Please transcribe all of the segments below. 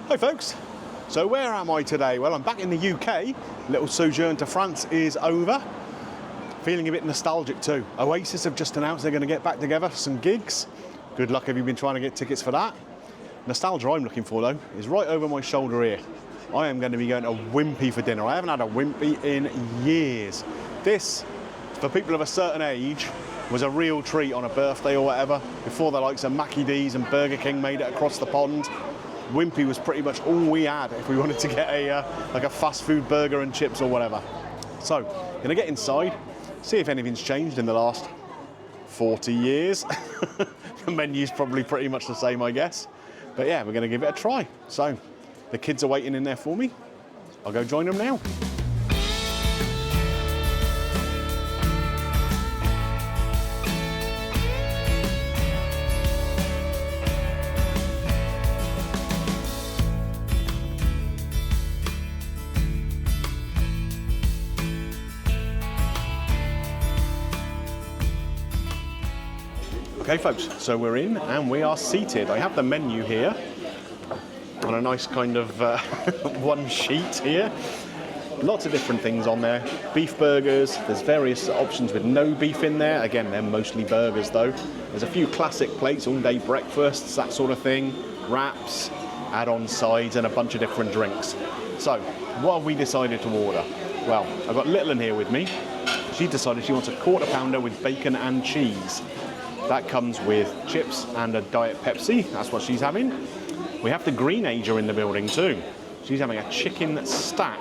Hi folks, so where am I today? Well, I'm back in the UK. Little sojourn to France is over. Feeling a bit nostalgic too. Oasis have just announced they're going to get back together for some gigs. Good luck if you've been trying to get tickets for that. Nostalgia I'm looking for though is right over my shoulder here. I am going to be going to Wimpy for dinner. I haven't had a Wimpy in years. This, for people of a certain age, was a real treat on a birthday or whatever, before the likes of Mackie D's and Burger King made it across the pond. Wimpy was pretty much all we had if we wanted to get like a fast food burger and chips or whatever. So, gonna get inside, see if anything's changed in the last 40 years. The menu's probably pretty much the same, I guess. But yeah, we're gonna give it a try. So, the kids are waiting in there for me. I'll go join them now. Okay folks, so we're in and we are seated. I have the menu here on a nice kind of one sheet here. Lots of different things on there. Beef burgers, there's various options with no beef in there. Again, they're mostly burgers though. There's a few classic plates, all day breakfasts, that sort of thing. Wraps, add-on sides and a bunch of different drinks. So, what have we decided to order? Well, I've got Little in here with me. She decided she wants a quarter pounder with bacon and cheese. That comes with chips and a Diet Pepsi. That's what she's having. We have the Greenager in the building too. She's having a chicken stack.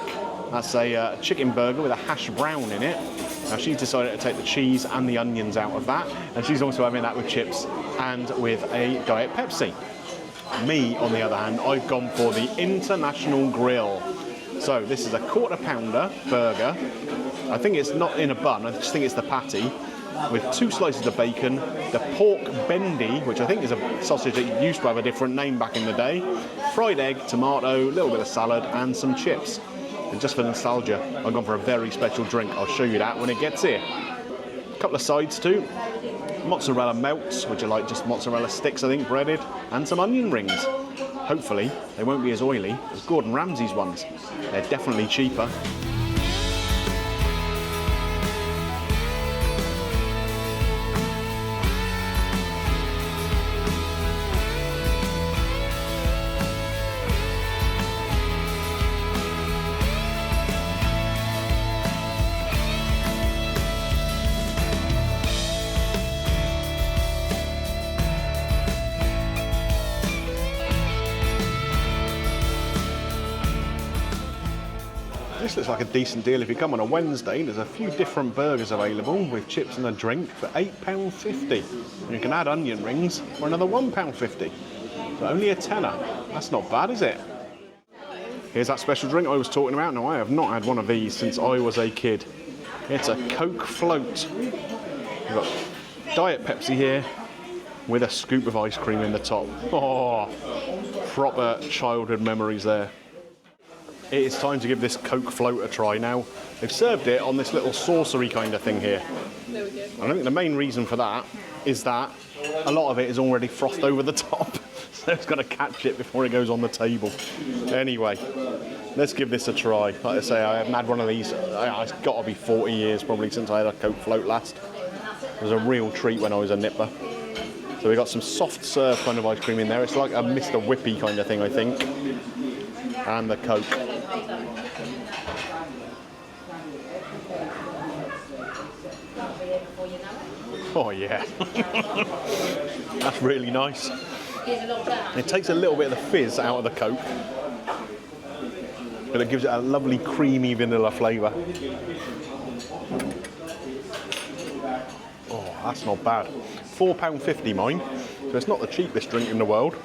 That's a chicken burger with a hash brown in it. Now she's decided to take the cheese and the onions out of that. And she's also having that with chips and with a Diet Pepsi. Me, on the other hand, I've gone for the International Grill. So this is a quarter pounder burger. I think it's not in a bun, I just think it's the patty, with 2 slices of bacon, the pork bendy, which I think is a sausage that used to have a different name back in the day, fried egg, tomato, a little bit of salad, and some chips. And just for nostalgia, I've gone for a very special drink. I'll show you that when it gets here. A couple of sides too. Mozzarella melts, which are like just mozzarella sticks, I think, breaded, and some onion rings. Hopefully, they won't be as oily as Gordon Ramsay's ones. They're definitely cheaper. This looks like a decent deal if you come on a Wednesday. There's a few different burgers available with chips and a drink for £8.50. And you can add onion rings for another £1.50. So only a tenner. That's not bad, is it? Here's that special drink I was talking about. Now, I have not had one of these since I was a kid. It's a Coke float. We've got Diet Pepsi here with a scoop of ice cream in the top. Oh, proper childhood memories there. It is time to give this Coke float a try now. They've served it on this little saucery kind of thing here. There we go. I think the main reason for that is that a lot of it is already frothed over the top. So it's got to catch it before it goes on the table. Anyway, let's give this a try. Like I say, I haven't had one of these. It's got to be 40 years probably since I had a Coke float last. It was a real treat when I was a nipper. So we got some soft serve kind of ice cream in there. It's like a Mr. Whippy kind of thing, I think. And the Coke. Oh yeah, that's really nice. It takes a little bit of the fizz out of the Coke, but it gives it a lovely creamy vanilla flavour. Oh, that's not bad. £4.50 mine, so it's not the cheapest drink in the world.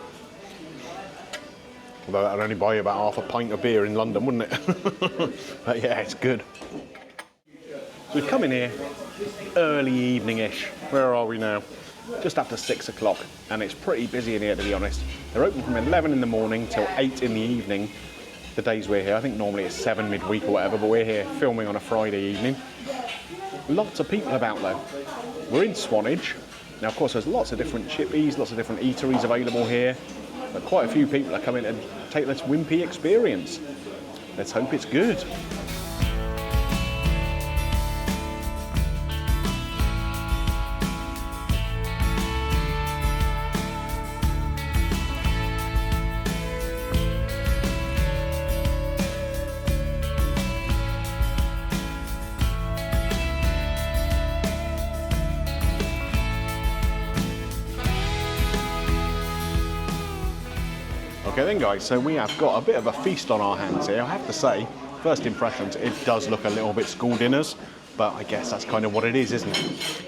Although that'd only buy you about half a pint of beer in London, wouldn't it? But yeah, it's good. So we've come in here early evening-ish. Where are we now? Just after 6 o'clock, and it's pretty busy in here, to be honest. They're open from 11 in the morning till 8 in the evening, the days we're here. I think normally it's 7 midweek or whatever, but we're here filming on a Friday evening. Lots of people about though. We're in Swanage. Now, of course, there's lots of different chippies, lots of different eateries available here. But quite a few people are coming to take this Wimpy experience. Let's hope it's good. Okay then guys, so we have got a bit of a feast on our hands here. I have to say, first impressions, it does look a little bit school dinners, but I guess that's kind of what it is, isn't it?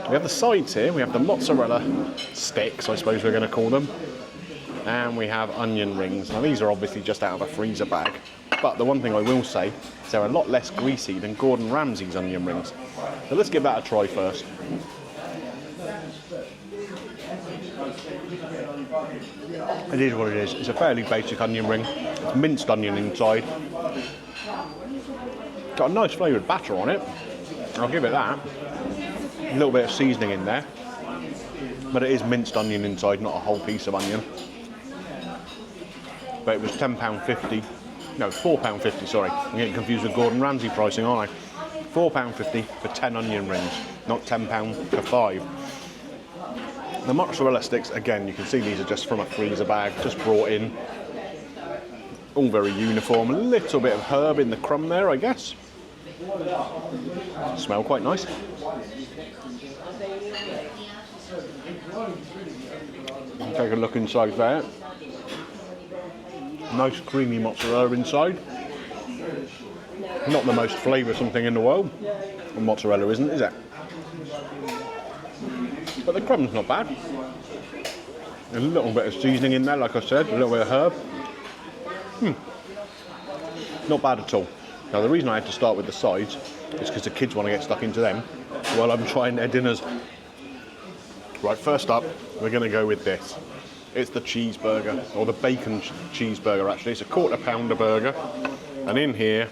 We have the sides here, we have the mozzarella sticks, I suppose we're going to call them, and we have onion rings. Now these are obviously just out of a freezer bag, but the one thing I will say is they're a lot less greasy than Gordon Ramsay's onion rings. So let's give that a try first. It is what it is. It's a fairly basic onion ring. It's minced onion inside. Got a nice flavoured batter on it. I'll give it that. A little bit of seasoning in there. But it is minced onion inside, not a whole piece of onion. But it was £10.50. No, £4.50, sorry. I'm getting confused with Gordon Ramsay pricing, aren't I? £4.50 for 10 onion rings, not £10 for 5. The mozzarella sticks, again, you can see these are just from a freezer bag, just brought in. All very uniform. A little bit of herb in the crumb there, I guess. Smell quite nice. Take a look inside there. Nice creamy mozzarella inside. Not the most flavoursome thing in the world. And mozzarella isn't, is it? But the crumb's not bad. A little bit of seasoning in there, like I said, a little bit of herb. Not bad at all. Now the reason I had to start with the sides is because the kids want to get stuck into them while I'm trying their dinners. Right, first up, we're going to go with this. It's the cheeseburger, or the bacon cheeseburger actually. It's a £1/4 pounder burger. And in here,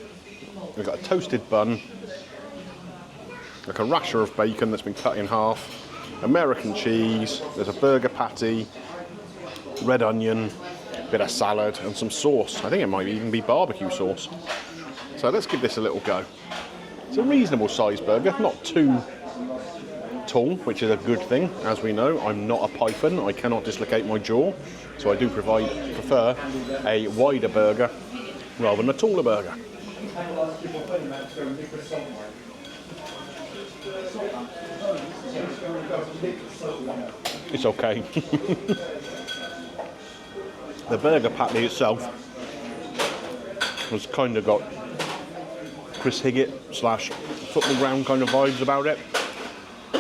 we've got a toasted bun, like a rasher of bacon that's been cut in half, American cheese, there's a burger patty, red onion, bit of salad and some sauce. I think it might even be barbecue sauce. So let's give this a little go. It's a reasonable sized burger, not too tall, which is a good thing. As we know, I'm not a python, I cannot dislocate my jaw, so I do prefer a wider burger rather than a taller burger. It's okay. The burger patty itself has kind of got Chris Higgett / football ground kind of vibes about it.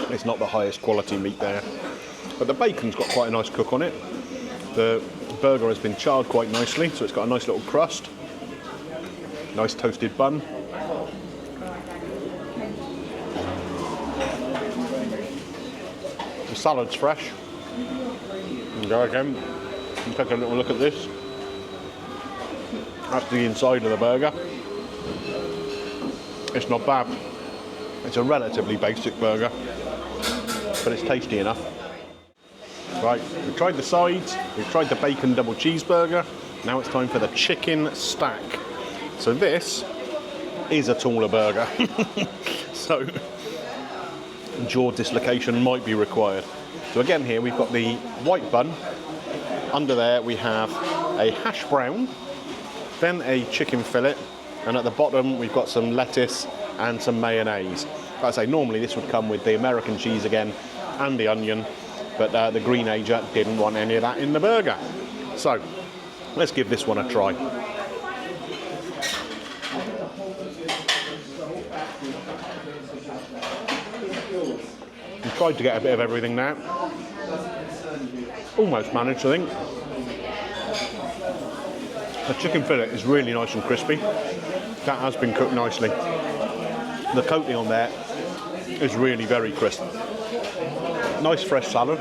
It's not the highest quality meat there, but the bacon's got quite a nice cook on it. The burger has been charred quite nicely, so it's got a nice little crust. Nice toasted bun. The salad's fresh. And go again and take a little look at this. That's the inside of the burger. It's not bad. It's a relatively basic burger, but it's tasty enough. Right, we've tried the sides, we've tried the bacon double cheeseburger, now it's time for the chicken stack. So this is a taller burger, so jaw dislocation might be required. So again here we've got the white bun, under there we have a hash brown, then a chicken fillet, and at the bottom we've got some lettuce and some mayonnaise. Like I say, normally this would come with the American cheese again and the onion, but the Greenager didn't want any of that in the burger. So let's give this one a try. We've tried to get a bit of everything now. Almost managed, I think. The chicken fillet is really nice and crispy. That has been cooked nicely. The coating on there is really very crisp. Nice fresh salad.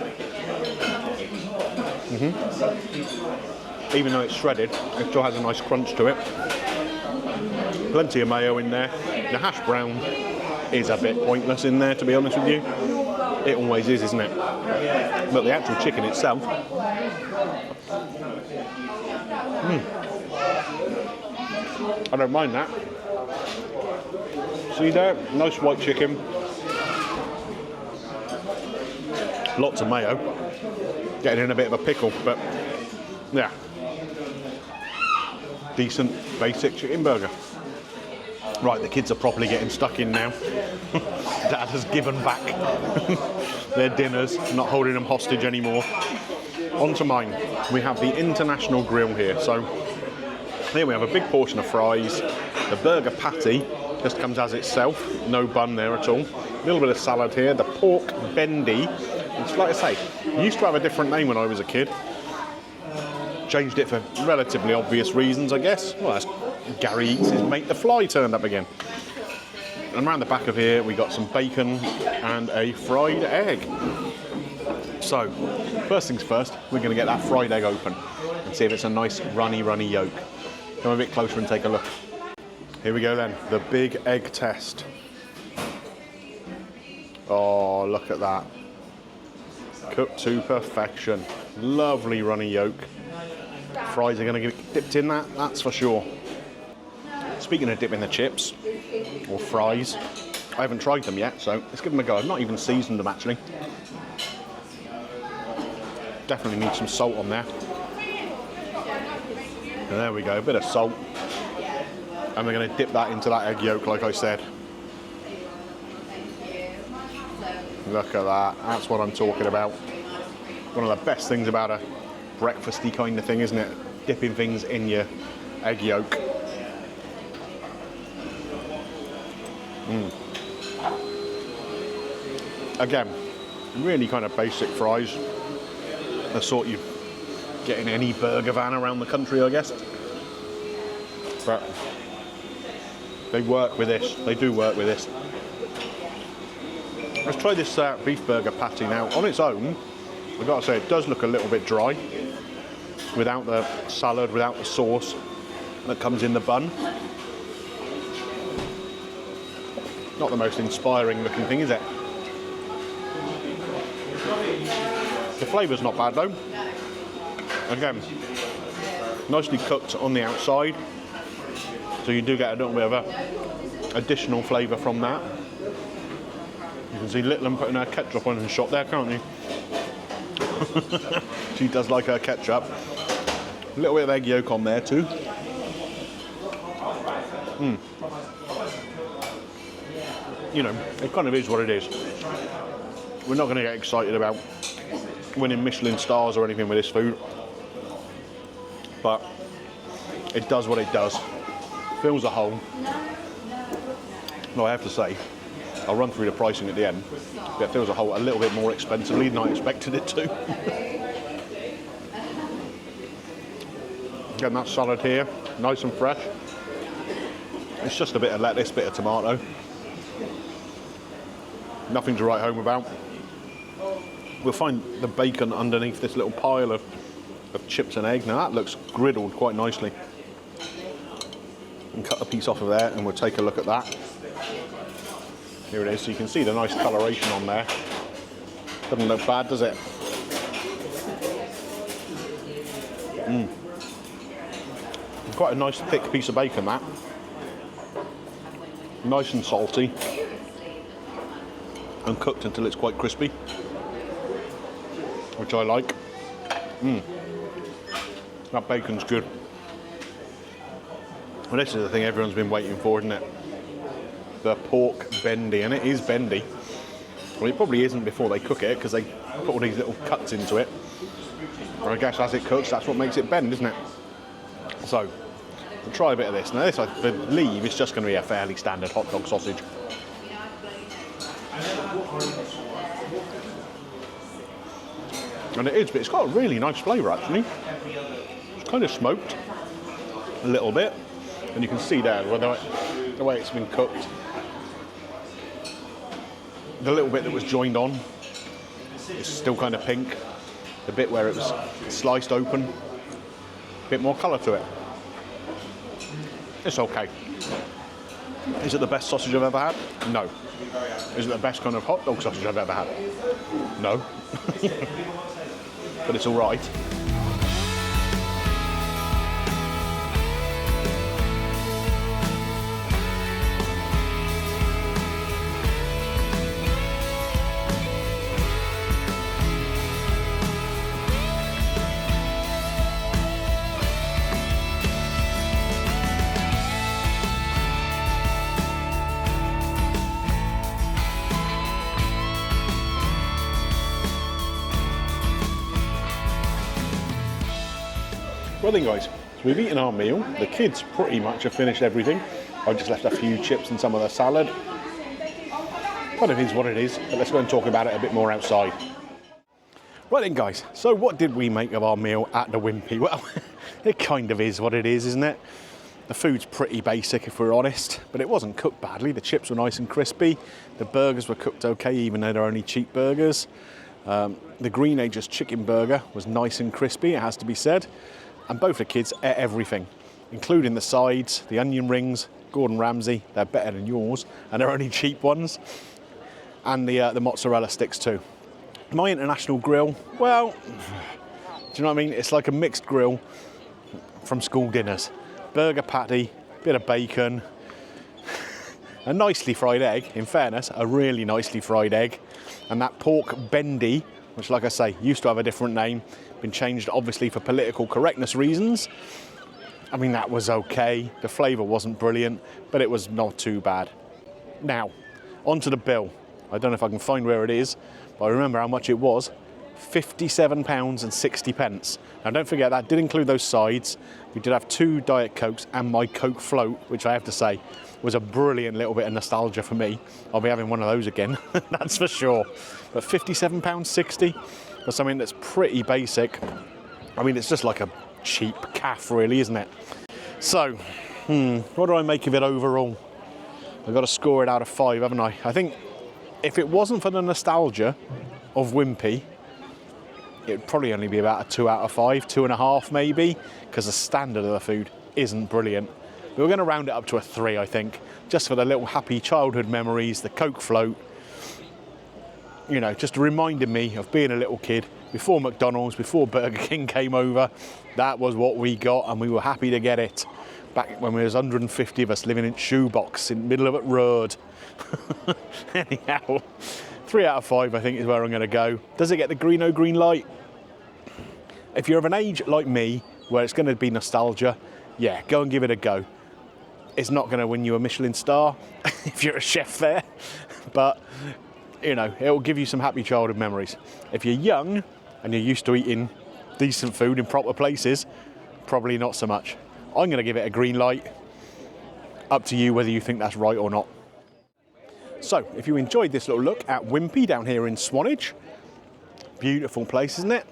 Even though it's shredded, it still has a nice crunch to it. Plenty of mayo in there. The hash brown is a bit pointless in there, to be honest with you. It always is, isn't it? But the actual chicken itself I don't mind that. See there? Nice white chicken. Lots of mayo. Getting in a bit of a pickle, but yeah. Decent, basic chicken burger. Right, the kids are properly getting stuck in now. Dad has given back their dinners, not holding them hostage anymore. On to mine. We have the International Grill here. So here we have a big portion of fries. The burger patty just comes as itself, no bun there at all. A little bit of salad here. The pork bendy. It's like I say, it used to have a different name when I was a kid. Changed it for relatively obvious reasons, I guess. Well, that's Gary Eats his mate the fly turned up again. And around the back of here we got some bacon and a fried egg. So, first things first, we're going to get that fried egg open and see if it's a nice runny yolk. Come a bit closer and take a look. Here we go then, the big egg test. Oh, look at that. Cooked to perfection. Lovely runny yolk. Fries are going to get dipped in that, that's for sure. Speaking of dipping the chips, or fries, I haven't tried them yet, so let's give them a go. I've not even seasoned them actually. Definitely need some salt on there. And there we go, a bit of salt. And we're going to dip that into that egg yolk like I said. Look at that, that's what I'm talking about. One of the best things about a breakfasty kind of thing, isn't it? Dipping things in your egg yolk. Again, really kind of basic fries. The sort you get in any burger van around the country, I guess. But they work with this. They do work with this. Let's try this beef burger patty now. On its own, I've got to say, it does look a little bit dry. Without the salad, without the sauce that comes in the bun. Not the most inspiring looking thing, is it? The flavour's not bad though. Again, nicely cooked on the outside. So you do get a little bit of a additional flavour from that. You can see Littlem putting her ketchup on his shot there, can't you? She does like her ketchup. A little bit of egg yolk on there too. You know, it kind of is what it is. We're not going to get excited about winning Michelin stars or anything with this food. But it does what it does. Fills a hole. No, I have to say, I'll run through the pricing at the end. But it fills a hole a little bit more expensively than I expected it to. Getting that salad here, nice and fresh. It's just a bit of lettuce, bit of tomato. Nothing to write home about. We'll find the bacon underneath this little pile of chips and egg. Now that looks griddled quite nicely. And cut a piece off of there and we'll take a look at that. Here it is, so you can see the nice coloration on there. Doesn't look bad, does it? Quite a nice thick piece of bacon, that. Nice and salty. And cooked until it's quite crispy. Which I like. That bacon's good. Well, this is the thing everyone's been waiting for, isn't it? The pork bendy, and it is bendy. Well, it probably isn't before they cook it, because they put all these little cuts into it. Or I guess as it cooks, that's what makes it bend, isn't it? So, we'll try a bit of this. Now this, I believe, is just going to be a fairly standard hot dog sausage. And it is, but it's got a really nice flavour, actually. It's kind of smoked a little bit. And you can see there, the way it's been cooked. The little bit that was joined on is still kind of pink. The bit where it was sliced open, a bit more colour to it. It's okay. Is it the best sausage I've ever had? No. Is it the best kind of hot dog sausage I've ever had? No. But it's all right. Well then guys, so we've eaten our meal. The kids pretty much have finished everything. I just left a few chips and some of the salad. But it is what it is, but let's go and talk about it a bit more outside. Right then guys, so what did we make of our meal at the Wimpy? Well, it kind of is what it is, isn't it? The food's pretty basic if we're honest, but it wasn't cooked badly. The chips were nice and crispy. The burgers were cooked okay, even though they're only cheap burgers. The Greenage's chicken burger was nice and crispy, it has to be said. And both the kids ate everything, including the sides, the onion rings, Gordon Ramsay, they're better than yours, and they're only cheap ones. And the mozzarella sticks too. My international grill, well, do you know what I mean? It's like a mixed grill from school dinners. Burger patty, bit of bacon, a nicely fried egg, in fairness, a really nicely fried egg, and that pork bendy, which like I say, used to have a different name, been changed obviously for political correctness reasons. I mean, that was okay. The flavour wasn't brilliant, but it was not too bad. Now, onto the bill. I don't know if I can find where it is, but I remember how much it was. £57.60. Now don't forget, that did include those sides. We did have 2 Diet Cokes and my Coke float, which I have to say was a brilliant little bit of nostalgia for me. I'll be having one of those again, that's for sure. But £57.60 for something that's pretty basic. I mean, it's just like a cheap calf really, isn't it? So, what do I make of it overall? I've got to score it out of 5, haven't I? I think if it wasn't for the nostalgia of Wimpy, it would probably only be about a 2 out of 5, 2.5 maybe, because the standard of the food isn't brilliant. But we're going to round it up to a 3, I think, just for the little happy childhood memories, the Coke float, you know, just reminding me of being a little kid before McDonald's, before Burger King came over. That was what we got, and we were happy to get it. Back when there was 150 of us living in shoebox in the middle of a road. Anyhow, 3 out of 5 I think is where I'm going to go. Does it get the Greeno green light? If you're of an age like me where it's going to be nostalgia, yeah, go and give it a go. It's not going to win you a Michelin star if you're a chef there, but you know, it will give you some happy childhood memories. If you're young and you're used to eating decent food in proper places, probably not so much. I'm going to give it a green light. Up to you whether you think that's right or not. So, if you enjoyed this little look at Wimpy down here in Swanage, beautiful place, isn't it?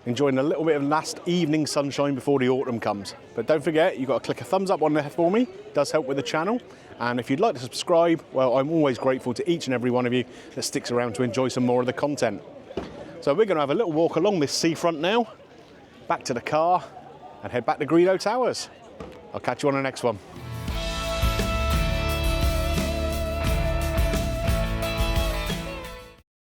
Enjoying a little bit of last evening sunshine before the autumn comes. But don't forget, you've got to click a thumbs up on there for me. It does help with the channel. And if you'd like to subscribe, well, I'm always grateful to each and every one of you that sticks around to enjoy some more of the content. So we're going to have a little walk along this seafront now, back to the car, and head back to Greeno Towers. I'll catch you on the next one.